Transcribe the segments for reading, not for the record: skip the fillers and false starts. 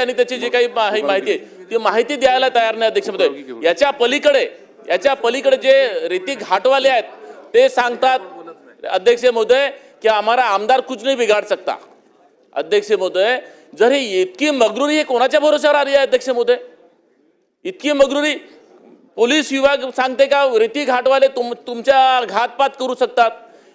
आणि त्याची जी काही माहिती आहे ती माहिती द्यायला तयार नाही अध्यक्ष महोदय। याच्या पलीकडे जे रेती घाटवाले आहेत ते सांगतात अध्यक्ष महोदय की हमारा आमदार कुछ नहीं बिगाड़ सकता। अध्यक्ष महोदय जर ही इतकी मगरुरी हे कोणाच्या भरोश्यावर आली आहे अध्यक्ष महोदय? इतकी मगरुरी पोलीस विभाग सांगते का रेती घाटवाले तुमच्या घातपात करू शकतात?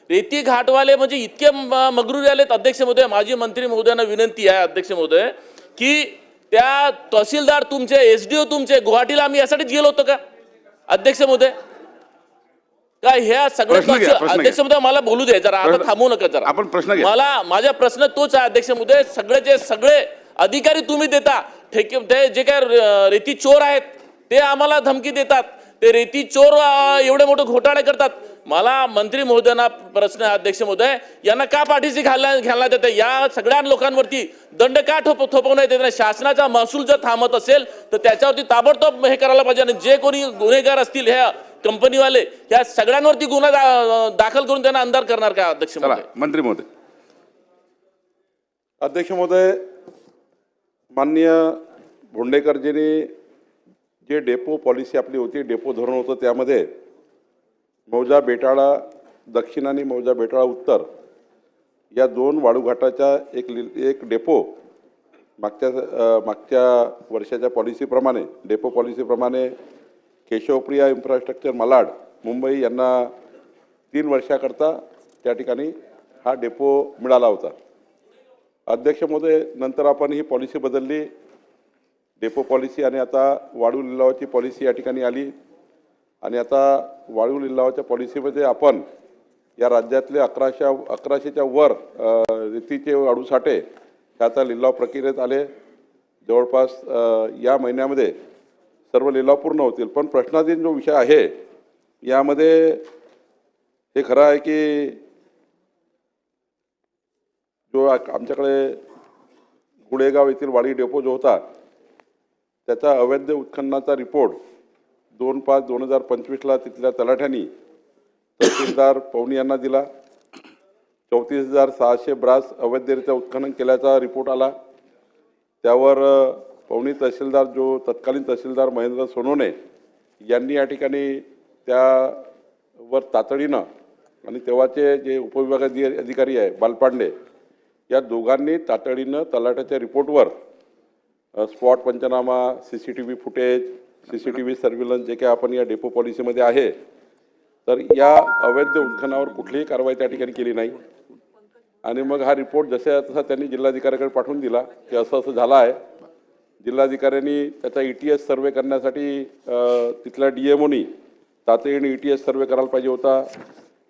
रेती घाटवाले म्हणजे इतके मगरुरी आलेत अध्यक्ष महोदय। माजी मंत्री महोदयांना विनंती आहे अध्यक्ष महोदय की त्या तहसीलदार तुमचे एसडीओ तुमचे गुवाहाटीला आम्ही यासाठीच गेलो होतो का अध्यक्ष महोदय? काय ह्या सगळ्या अध्यक्ष महोदय मला बोलू दे जरा, आता थांबू नका जरा। आपण प्रश्न मला माझा प्रश्न तोच आहे अध्यक्ष महोदय, सगळे अधिकारी तुम्ही देता ठेके ते जे काय रेती चोर आहेत ते आम्हाला धमकी देतात, ते रेती चोर एवढे मोठे घोटाळे करतात। मला मंत्री महोदयांना प्रश्न आहे अध्यक्ष महोदय, यांना का पाठीशी घालण्यात येते? या सगळ्या लोकांवरती दंड का थोपवण्यात येत नाही? शासनाचा महसूल जर थांबत असेल तर त्याच्यावरती ताबडतोब हे करायला पाहिजे आणि जे कोणी गुन्हेगार असतील ह्या कंपनीवाले या सगळ्यांवरती गुन्हा दाखल करून त्यांना अंधार करणार का अध्यक्ष महोदय? मंत्री महोदय। अध्यक्ष महोदय, माननीय भोंडेकरजींनी जे डेपो पॉलिसी आपली होती, डेपो धोरण होतं, त्यामध्ये मौजा बेटाळा दक्षिण आणि मौजा बेटाळा उत्तर या दोन वाळूघाटाच्या एक डेपो मागच्या वर्षाच्या पॉलिसीप्रमाणे डेपो पॉलिसीप्रमाणे केशवप्रिया इन्फ्रास्ट्रक्चर मालाड मुंबई यांना 3 वर्षाकरता त्या ठिकाणी हा डेपो मिळाला होता। अध्यक्ष महोदय, नंतर आपण ही पॉलिसी बदलली, डेपो पॉलिसी, आणि आता वाळू लिलावाची पॉलिसी या ठिकाणी आली आणि आता वाळू लिलावाच्या पॉलिसीमध्ये आपण या राज्यातले 1100च्या वर रेतीचे वाळू साठे हे आता लिलाव प्रक्रियेत आले। जवळपास या महिन्यामध्ये सर्व लिलाव पूर्ण होतील। पण प्रश्नाधीन जो विषय आहे यामध्ये हे खरं आहे की जो आमच्याकडे गुळेगाव येथील वाळी डेपो जो होता त्याचा अवैध उत्खननाचा रिपोर्ट 2/5/2025 तिथल्या तलाठ्यांनी तहसीलदार पवनी यांना दिला। 34,600 ब्रास अवैधरित्या उत्खनन केल्याचा रिपोर्ट आला। त्यावर पवनी तहसीलदार जो तत्कालीन तहसीलदार महेंद्र सोनवणे यांनी या ठिकाणी त्यावर तातडीनं, आणि तेव्हाचे जे उपविभागाधिकारी अधिकारी आहे बालपांडे या दोघांनी तातडीनं तलाठ्याच्या रिपोर्टवर स्पॉट पंचनामा, CCTV फुटेज, CCTV सर्व्हिलन्स जे काही आपण या डेपो पॉलिसीमध्ये आहे, तर या अवैध उत्खननावर कुठलीही कारवाई त्या ठिकाणी केली नाही। आणि मग हा रिपोर्ट जसा तसा त्यांनी जिल्हाधिकाऱ्याकडे पाठवून दिला की असं झालं आहे। जिल्हाधिकाऱ्यांनी त्याचा ETS सर्वे करण्यासाठी तिथल्या DMOनी तातडीने ETS सर्वे करायला पाहिजे होता।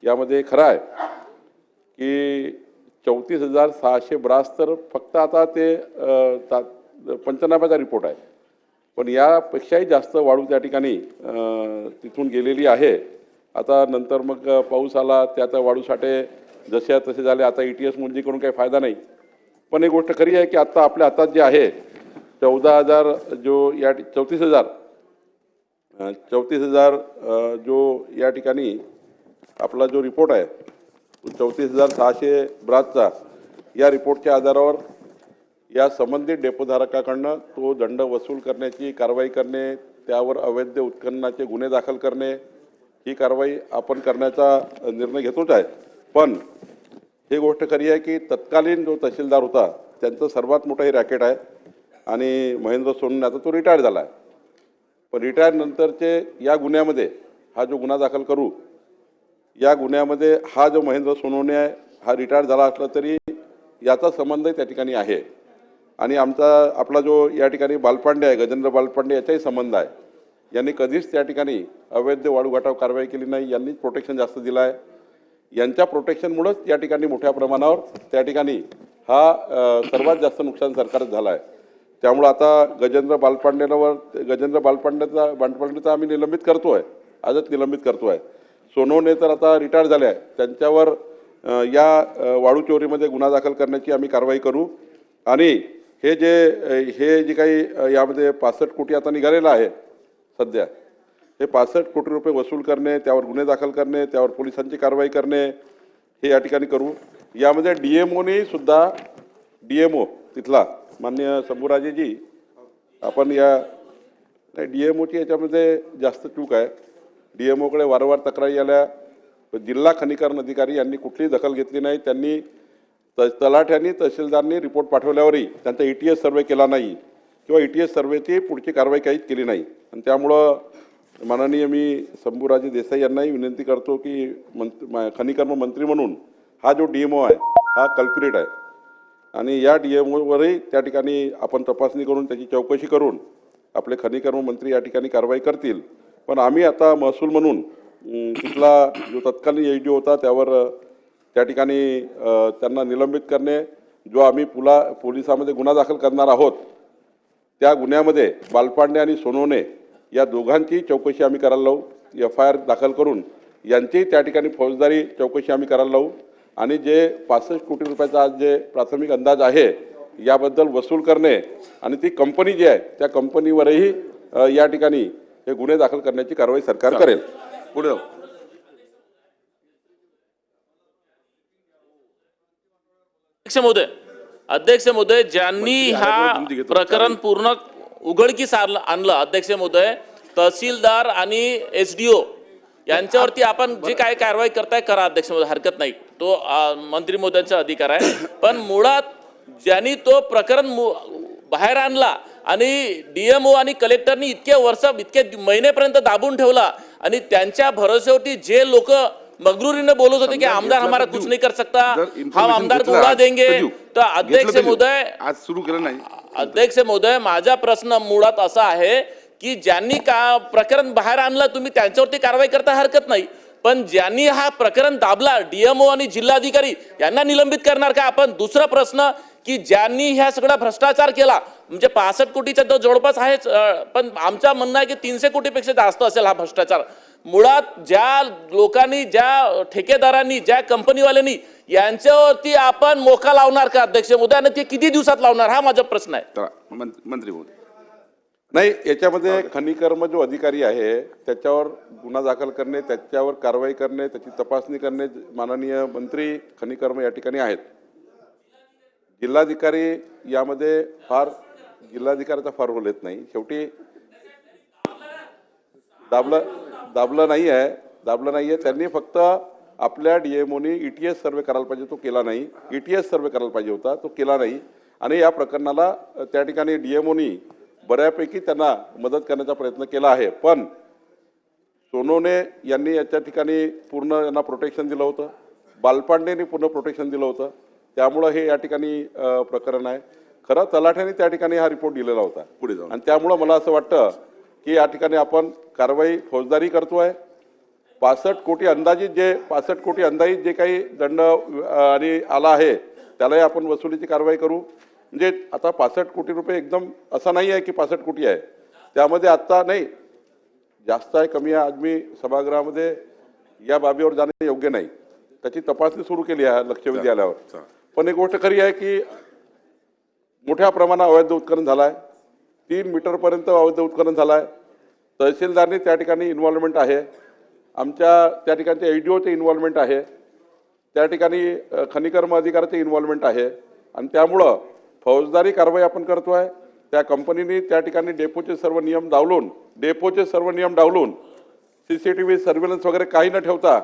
यामध्ये खरं आहे की 34,600 ब्रास तर फक्त आता ते पंचनाम्याचा रिपोर्ट आहे, पण यापेक्षाही जास्त वाळू त्या ठिकाणी तिथून गेलेली आहे। आता नंतर मग पाऊस आला, त्यात वाळू साठे जसे तसे झाले, आता ETS मोजणी करून काही फायदा नाही। पण एक गोष्ट खरी आहे की आता आपल्या हातात जे आहे 14,000 जो या 34,000 जो या ठिकाणी आपला जो रिपोर्ट आहे 34,600 ब्रासचा, या रिपोर्टच्या आधारावर या संबंधित डेपोधारकाकडनं तो दंड वसूल करण्याची कारवाई करणे, त्यावर अवैध उत्खननाचे गुन्हे दाखल करणे, ही कारवाई आपण करण्याचा निर्णय घेतोच आहे। पण ही गोष्ट खरी आहे की तत्कालीन जो तहसीलदार होता त्यांचं सर्वात मोठं हे रॅकेट आहे आणि महेंद्र सोनवणे आता तो रिटायर झाला आहे। पण रिटायर नंतरचे या गुन्ह्यामध्ये हा जो गुन्हा दाखल करू, या गुन्ह्यामध्ये हा जो महेंद्र सोनवणे आहे हा रिटायर झाला असला तरी याचा संबंध त्या ठिकाणी आहे। आणि आपला जो या ठिकाणी बालपांडे आहे, गजेंद्र बालपांडे, याचाही संबंध आहे। यांनी कधीच त्या ठिकाणी अवैध वाळूघाटावर कारवाई केली नाही, यांनीच प्रोटेक्शन जास्त दिलं आहे। यांच्या प्रोटेक्शनमुळेच या ठिकाणी मोठ्या प्रमाणावर त्या ठिकाणी हा सर्वात जास्त नुकसान सरकारच झालं आहे। त्यामुळे आता गजेंद्र बालपांडेचा आम्ही निलंबित करतोय, आजच निलंबित करतोय। सोनवणे तर आता रिटायर झाले आहे, त्यांच्यावर या वाळू चोरीमध्ये गुन्हा दाखल करण्याची आम्ही कारवाई करू। आणि हे जे काही यामध्ये 65 कोटी आता निघालेलं आहे सध्या, हे 65 कोटी रुपये वसूल करणे, त्यावर गुन्हे दाखल करणे, त्यावर पोलिसांची कारवाई करणे, हे या ठिकाणी करू। यामध्ये DMOनी सुद्धा, DMO तिथला माननीय शंभूराजेजी, आपण या DMOची याच्यामध्ये जास्त चूक आहे. DMOकडे वारंवार तक्रारी आल्या, जिल्हा खनिकर्म अधिकारी यांनी कुठलीही दखल घेतली नाही. त्यांनी तलाठ्यांनी तहसीलदारांनी रिपोर्ट पाठवल्यावरही त्यांचा ETS सर्वे केला नाही किंवा ETS सर्वेची पुढची कारवाई काहीच केली नाही. आणि त्यामुळं माननीय मी शंभूराजे देसाई यांनाही विनंती करतो की खनिकर्म मंत्री म्हणून हा जो DMO आहे हा कल्प्रिट आहे आणि या DMOवरही त्या ठिकाणी आपण तपासणी करून त्याची चौकशी करून आपले खनिकर्म मंत्री या ठिकाणी कारवाई करतील. पण आम्ही आता महसूल म्हणून तिथला जो तत्कालीन ADO होता त्यावर त्या ठिकाणी त्यांना निलंबित करणे, जो आम्ही पोलिसामध्ये गुन्हा दाखल करणार आहोत त्या गुन्ह्यामध्ये बालपांडे आणि सोनवणे या दोघांची चौकशी आम्ही करायला लावू. FIR दाखल करून यांची त्या ठिकाणी फौजदारी चौकशी आम्ही करायला लावू. आणि जे 65 कोटी रुपयाचा आज जे प्राथमिक अंदाज आहे याबद्दल वसूल करणे आणि ती कंपनी जी आहे त्या कंपनीवरही या ठिकाणी हे गुन्हे दाखल करण्याची कारवाई सरकार करेल. पुढे जाऊ. अध्यक्ष महोदय, ज्यांनी हा प्रकरण पूर्ण उघडकीस आणलं, अध्यक्ष महोदय, तहसीलदार आणि SDO यांच्यावरती आपण जे काय कारवाई करताय करा अध्यक्ष महोदय, हरकत नाही, तो मंत्री महोदयांचा अधिकार आहे. पण मुळात ज्यांनी तो प्रकरण बाहेर आणला आणि DMO आणि कलेक्टरनी इतके महिनेपर्यंत दाबून ठेवला आणि त्यांच्या भरोश्यावरती जे लोक मगरुरीने बोलत होते की आमदार हमारा कुछ नहीं कर सकता, हम आमदार को उड़ा देंगे, तर अध्यक्ष महोदय आज सुरू केलं नाही. अध्यक्ष महोदय, माझा प्रश्न मुळात असा आहे की ज्यांनी का प्रकरण बाहेर आणलं तुम्ही त्यांच्यावरती कारवाई करता हरकत नाही, पण ज्यांनी हा प्रकरण दाबला DMO आणि जिल्हाधिकारी यांना निलंबित करणार का आपण? दुसरा प्रश्न की ज्यांनी ह्या सगळा भ्रष्टाचार केला, म्हणजे 65 कोटीचा तो जवळपास आहेच, पण आमचं म्हणणं आहे की 300 कोटीपेक्षा जास्त असेल हा भ्रष्टाचार. मुळात ज्या लोकांनी, ज्या ठेकेदारांनी, ज्या कंपनीवाल्यांनी यांच्यावरती आपण मोका लावणार का अध्यक्ष महोदय, आणि ते किती दिवसात लावणार हा माझा प्रश्न आहे. मंत्री महोदय, नाही, याच्यामध्ये खनिकर्म जो अधिकारी आहे त्याच्यावर गुन्हा दाखल करणे, त्याच्यावर कारवाई करणे, त्याची तपासणी करणे माननीय मंत्री खनिकर्म या ठिकाणी आहेत. जिल्हाधिकारी यामध्ये जिल्हाधिकाऱ्याचा फार रोल येत नाही. शेवटी दाबलं नाही आहे. त्यांनी फक्त आपल्या DMOनी ETS सर्वे करायला पाहिजे, तो केला नाही. ETS सर्वे करायला पाहिजे होता, तो केला नाही. आणि या प्रकरणाला त्या ठिकाणी DMOनी बऱ्यापैकी त्यांना मदत करण्याचा प्रयत्न केला आहे. पण सोनवणे यांनी याच्या ठिकाणी पूर्ण यांना प्रोटेक्शन दिलं होतं, बालपांडेंनी पूर्ण प्रोटेक्शन दिलं होतं. त्यामुळं हे या ठिकाणी प्रकरण आहे. खरं तलाठ्याने त्या ठिकाणी हा रिपोर्ट दिलेला होता. पुढे जाऊ. आणि त्यामुळं मला असं वाटतं की या ठिकाणी आपण कारवाई फौजदारी करतोय. 65 कोटी अंदाजित जे काही दंड आणि आला आहे त्यालाही आपण वसुलीची कारवाई करू. म्हणजे आता 65 कोटी रुपये एकदम असा नाही आहे की 65 कोटी आहे, त्यामध्ये आत्ता नाही, जास्त आहे कमी आहे, आज मी सभागृहामध्ये या बाबीवर जाणे योग्य नाही. त्याची तपासणी सुरू केली आहे लक्षवेधी आल्यावर. पण एक गोष्ट खरी आहे की मोठ्या प्रमाणात अवैध उत्खनन झालं आहे. 3 मीटरपर्यंत अवैध उत्खनन झालं आहे. तहसीलदारनी त्या ठिकाणी इन्व्हॉल्वमेंट आहे, आमच्या त्या ठिकाणच्या ADOचे इन्व्हॉल्वमेंट आहे, त्या ठिकाणी खनिकर्म अधिकाऱ्याचे इन्व्हॉल्वमेंट आहे. आणि त्यामुळं फौजदारी कारवाई आपण करतोय. त्या कंपनीने त्या ठिकाणी डेपोचे सर्व नियम डावलून CCTV सर्व्हिलन्स वगैरे काही न ठेवता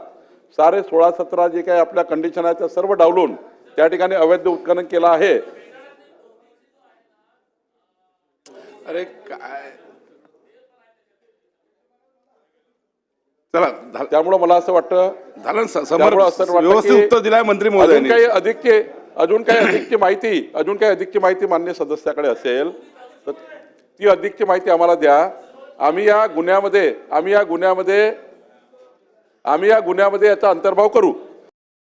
सारे 16-17 जे काही आपल्या कंडिशन आहे त्या सर्व डावलून त्या ठिकाणी अवैध उत्खनन केलं आहे. अरे काय, चला त्यामुळे मला असं वाटतं व्यवस्थित उत्तर दिलाय मंत्री महोदयांनी. अजून काही अधिकची माहिती मान्य सदस्याकडे असेल तर ती अधिकची माहिती आम्हाला द्या. आम्ही या गुन्ह्यामध्ये याचा अंतर्भाव करू.